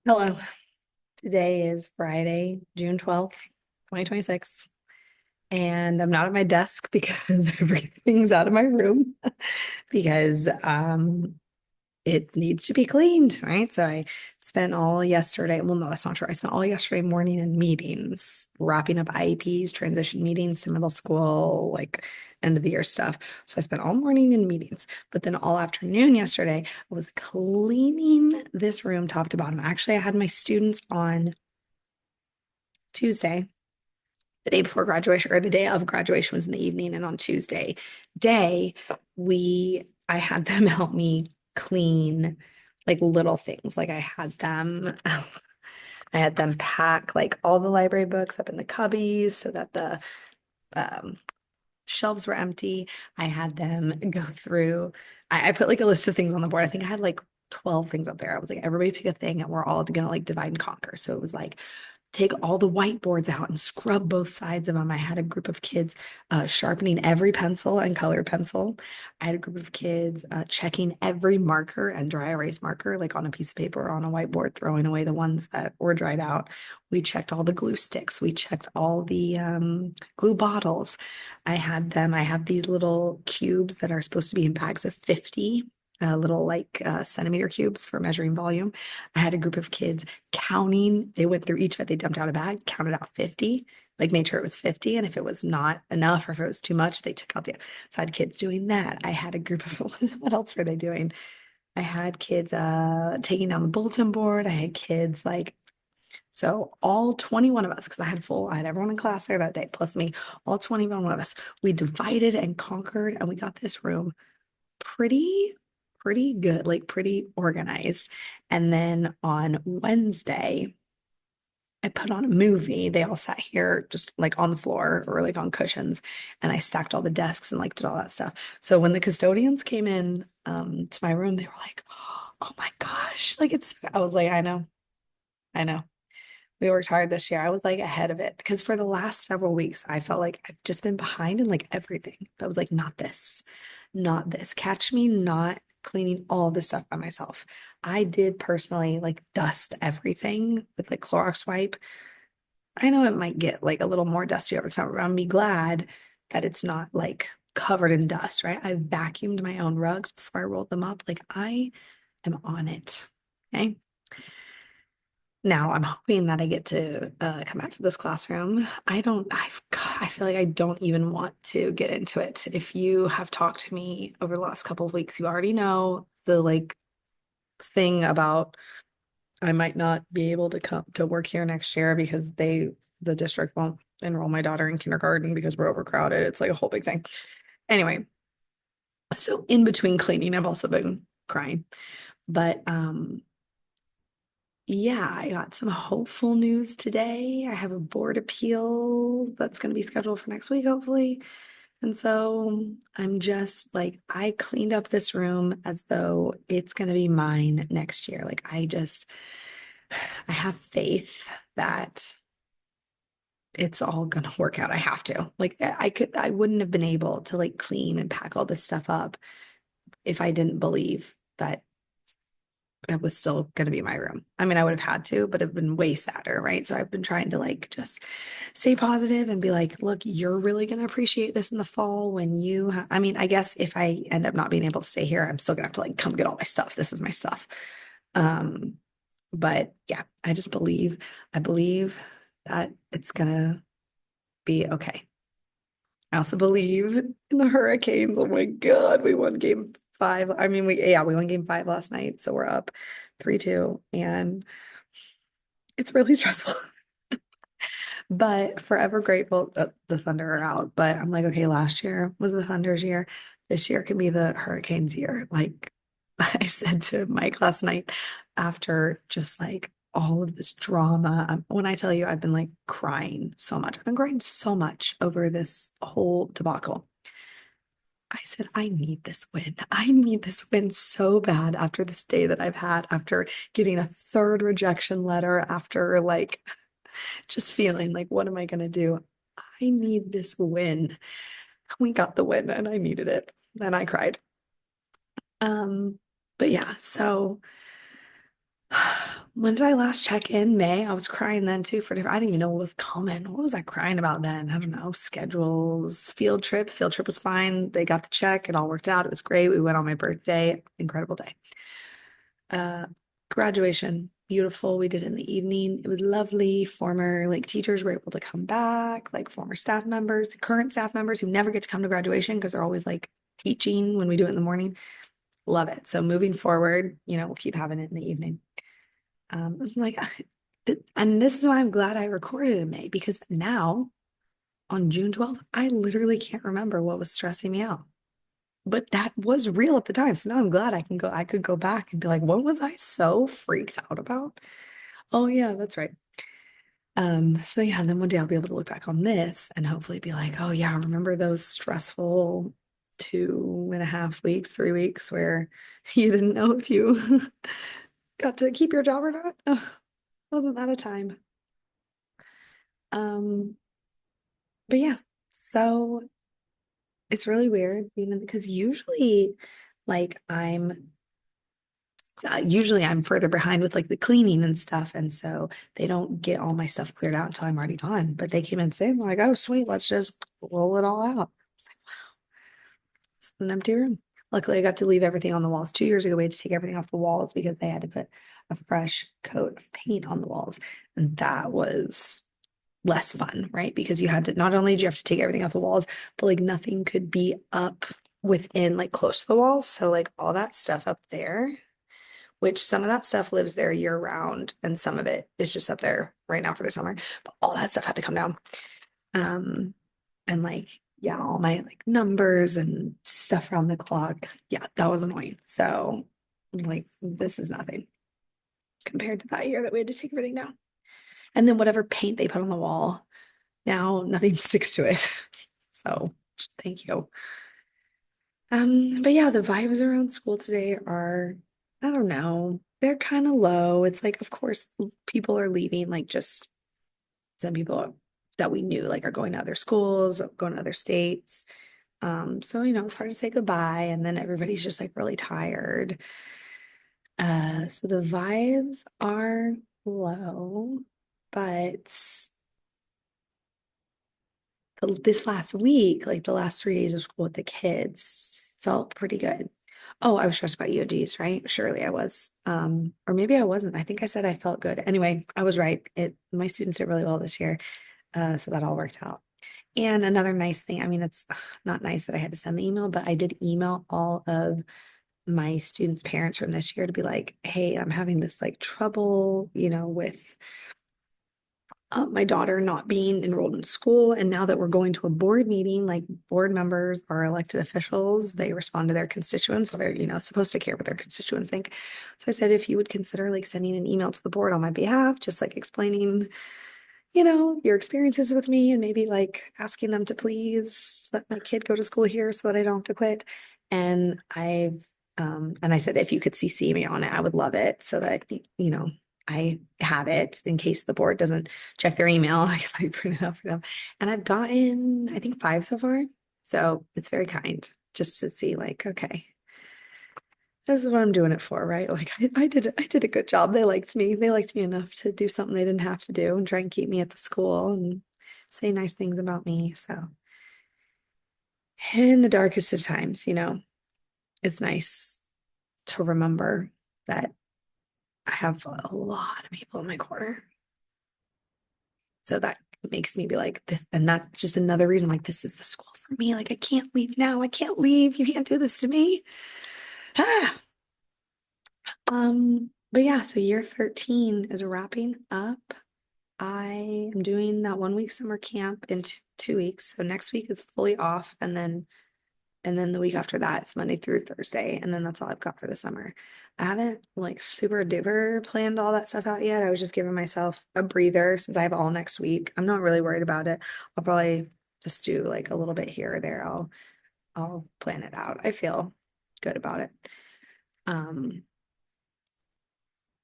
Hello. Today is Friday, June 12th, 2026, and I'm not at my desk because everything's out of my room because it needs to be cleaned, right? So I spent all yesterday, well, no, that's not true. I spent all yesterday morning in meetings, wrapping up IEPs, transition meetings to middle school, like end of the year stuff. So I spent all morning in meetings, but then all afternoon yesterday, I was cleaning this room top to bottom. Actually, I had my students on Tuesday, the day before graduation, or the day of graduation was in the evening, and on Tuesday day, I had them help me clean like little things. Like I had them pack like all the library books up in the cubbies so that the um shelves were empty. I had them go through, I put like a list of things on the board. I think I had like 12 things up there. I was like, everybody pick a thing and we're all gonna like divide and conquer. So it was like take all the whiteboards out and scrub both sides of them. I had a group of kids sharpening every pencil and colored pencil. I had a group of kids checking every marker and dry erase marker, like on a piece of paper or on a whiteboard, throwing away the ones that were dried out. We checked all the glue sticks. We checked all the glue bottles. I have these little cubes that are supposed to be in bags of 50. Little like centimeter cubes for measuring volume. I had a group of kids counting. They went through each of it. They dumped out a bag, counted out 50, like made sure it was 50. And if it was not enough or if it was too much, they took out the. So I had kids doing that. I had a group of, what else were they doing? I had kids taking down the bulletin board. I had kids like, so all 21 of us, because I had everyone in class there that day, plus me, all 21 of us, we divided and conquered and we got this room pretty, pretty good, like pretty organized. And then on Wednesday, I put on a movie. They all sat here just like on the floor or like on cushions, and I stacked all the desks and like did all that stuff. So when the custodians came in to my room, they were like, "Oh my gosh!" Like I was like, I know. We worked hard this year. I was like ahead of it because for the last several weeks, I felt like I've just been behind in like everything. I was like, not this, not this. Catch me not cleaning all this stuff by myself. I did personally like dust everything with like Clorox wipe. I know it might get like a little more dusty over the summer, but I'm be glad that it's not like covered in dust, right? I vacuumed my own rugs before I rolled them up. Like I am on it. Okay. Now I'm hoping that I get to come back to this classroom. God, I feel like I don't even want to get into it. If you have talked to me over the last couple of weeks, you already know the like thing about I might not be able to come to work here next year because the district won't enroll my daughter in kindergarten because we're overcrowded. It's like a whole big thing. Anyway, so in between cleaning, I've also been crying. But yeah, I got some hopeful news today. I have a board appeal that's going to be scheduled for next week, hopefully. And so I'm just like, I cleaned up this room as though it's going to be mine next year. I have faith that it's all going to work out. I have to. Like, I wouldn't have been able to like clean and pack all this stuff up if I didn't believe that it was still going to be my room. I mean, I would have had to, but have been way sadder, right? So I've been trying to like just stay positive and be like, look, you're really going to appreciate this in the fall when I mean, I guess if I end up not being able to stay here, I'm still gonna have to like come get all my stuff. This is my stuff. Um, but yeah, I believe that it's gonna be okay. I also believe in the Hurricanes. Oh my God, we won game five. I mean, we won game five last night, so we're up 3-2, and it's really stressful. But forever grateful that the Thunder are out. But I'm like, okay, last year was the Thunder's year. This year can be the Hurricanes year. Like I said to Mike last night after just like all of this drama. When I tell you I've been like crying so much, I've been crying so much over this whole debacle. I said, I need this win. I need this win so bad after this day that I've had, after getting a third rejection letter, after like just feeling like, what am I going to do? I need this win. We got the win and I needed it. And I cried. Um, but yeah, so When did I last check in? May. I was crying then too for different. I didn't even know what was coming. What was I crying about then? I don't know. Schedules, field trip. Field trip was fine. They got the check. It all worked out. It was great. We went on my birthday. Incredible day. Uh, Graduation. Beautiful. We did it in the evening. It was lovely. Former like teachers were able to come back, like former staff members, current staff members who never get to come to graduation because they're always like teaching when we do it in the morning. Love it. So moving forward, we'll keep having it in the evening. Like, and this is why I'm glad I recorded in May because now on June 12th, I literally can't remember what was stressing me out. But that was real at the time. So now I'm glad I could go back and be like, what was I so freaked out about? Oh yeah, that's right. So yeah, and then one day I'll be able to look back on this and hopefully be like, oh yeah, remember those stressful 2.5 weeks, 3 weeks where you didn't know if you got to keep your job or not? Ugh, wasn't that a time? Um, but yeah, so it's really weird, because like I'm usually I'm further behind with like the cleaning and stuff, and so they don't get all my stuff cleared out until I'm already done. But they came in today and they're like, "Oh, sweet, let's just roll it all out." It's like, wow, it's an empty room. Luckily, I got to leave everything on the walls. 2 years ago, we had to take everything off the walls because they had to put a fresh coat of paint on the walls, and that was less fun, right? Because you had to not only did you have to take everything off the walls, but like nothing could be up within like close to the walls. So like all that stuff up there, which some of that stuff lives there year round, and some of it is just up there right now for the summer. But all that stuff had to come down. Um, and like, yeah, all my like numbers and stuff around the clock. Yeah, that was annoying. So like this is nothing compared to that year that we had to take everything down. And then whatever paint they put on the wall, now nothing sticks to it. So thank you. But yeah, the vibes around school today are, I don't know, they're kind of low. It's like, of course, people are leaving, like just some people that we knew like are going to other schools, going to other states. So it's hard to say goodbye, and then everybody's just like really tired. So the vibes are low, but this last week, like the last 3 days of school with the kids, felt pretty good. Oh, I was stressed about EOGs, right? Surely I was. Or maybe I wasn't. I think I said I felt good. Anyway, I was right. My students did really well this year. So that all worked out. And another nice thing, I mean, it's not nice that I had to send the email, but I did email all of my students' parents from this year to be like, hey, I'm having this like trouble, with my daughter not being enrolled in school. And now that we're going to a board meeting, like board members are elected officials, they respond to their constituents. So they're, supposed to care what their constituents think. So I said, if you would consider like sending an email to the board on my behalf, just like explaining, your experiences with me and maybe like asking them to please let my kid go to school here so that I don't have to quit. And I said, if you could CC me on it, I would love it so that, I have it in case the board doesn't check their email. I can like print it out for them. And I've gotten, I think, 5 so far. So it's very kind just to see like, okay, this is what I'm doing it for, right? Like I did a good job. They liked me. They liked me enough to do something they didn't have to do and try and keep me at the school and say nice things about me. So in the darkest of times, it's nice to remember that I have a lot of people in my corner. So that makes me be like this, and that's just another reason, like, this is the school for me. Like, I can't leave now. I can't leave. You can't do this to me. Ah. But yeah, so year 13 is wrapping up. I am doing that 1 week summer camp in 2 weeks. So next week is fully off, and then the week after that it's Monday through Thursday, and then that's all I've got for the summer. I haven't like super duper planned all that stuff out yet. I was just giving myself a breather since I have all next week. I'm not really worried about it. I'll probably just do like a little bit here or there. I'll plan it out. I feel good about it. Um,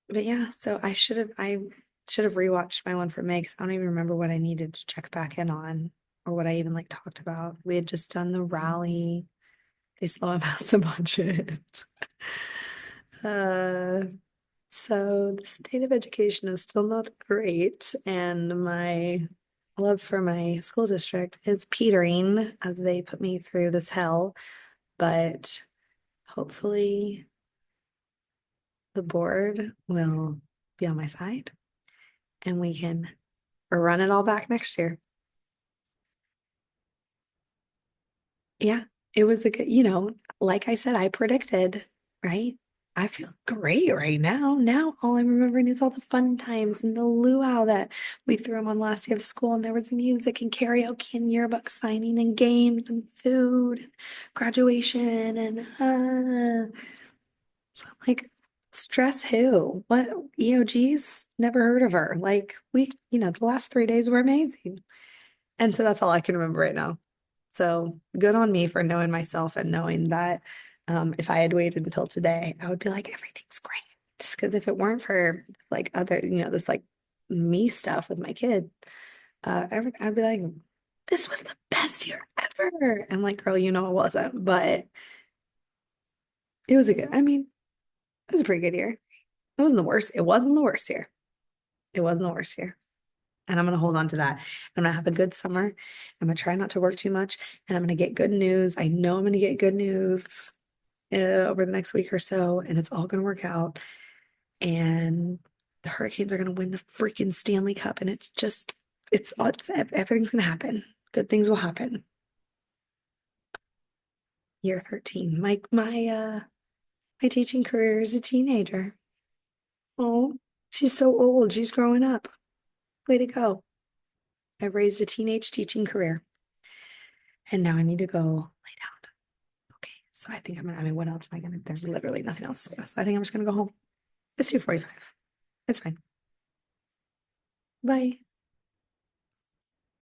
but yeah, so I should have rewatched my one for May because I don't even remember what I needed to check back in on or what I even like talked about. We had just done the rally. They slow him out a budget. Uh, So the state of education is still not great, and my love for my school district is petering as they put me through this hell. But hopefully the board will be on my side and we can run it all back next year. Yeah, it was a good, like I said, I predicted, right? I feel great right now. Now all I'm remembering is all the fun times and the luau that we threw them on last day of school, and there was music and karaoke and yearbook signing and games and food and graduation and so I'm like, stress who? What EOGs? Never heard of her. Like the last 3 days were amazing. And so that's all I can remember right now. So good on me for knowing myself and knowing that if I had waited until today, I would be like, everything's great. Because if it weren't for like other, this like me stuff with my kid, I'd be like, this was the best year ever. And like, girl, it wasn't, but it was I mean, it was a pretty good year. It wasn't the worst. It wasn't the worst year. It wasn't the worst year. And I'm going to hold on to that. I'm going to have a good summer. I'm going to try not to work too much. And I'm going to get good news. I know I'm going to get good news over the next week or so. And it's all going to work out. And the Hurricanes are going to win the freaking Stanley Cup. And everything's going to happen. Good things will happen. Year 13. My teaching career is a teenager. Oh, she's so old. She's growing up. Way to go. I've raised a teenage teaching career. And now I need to go lay down. Okay. So I think I mean, what else am I gonna, there's literally nothing else to do. So I think I'm just gonna go home. It's 2:45. It's fine. Bye.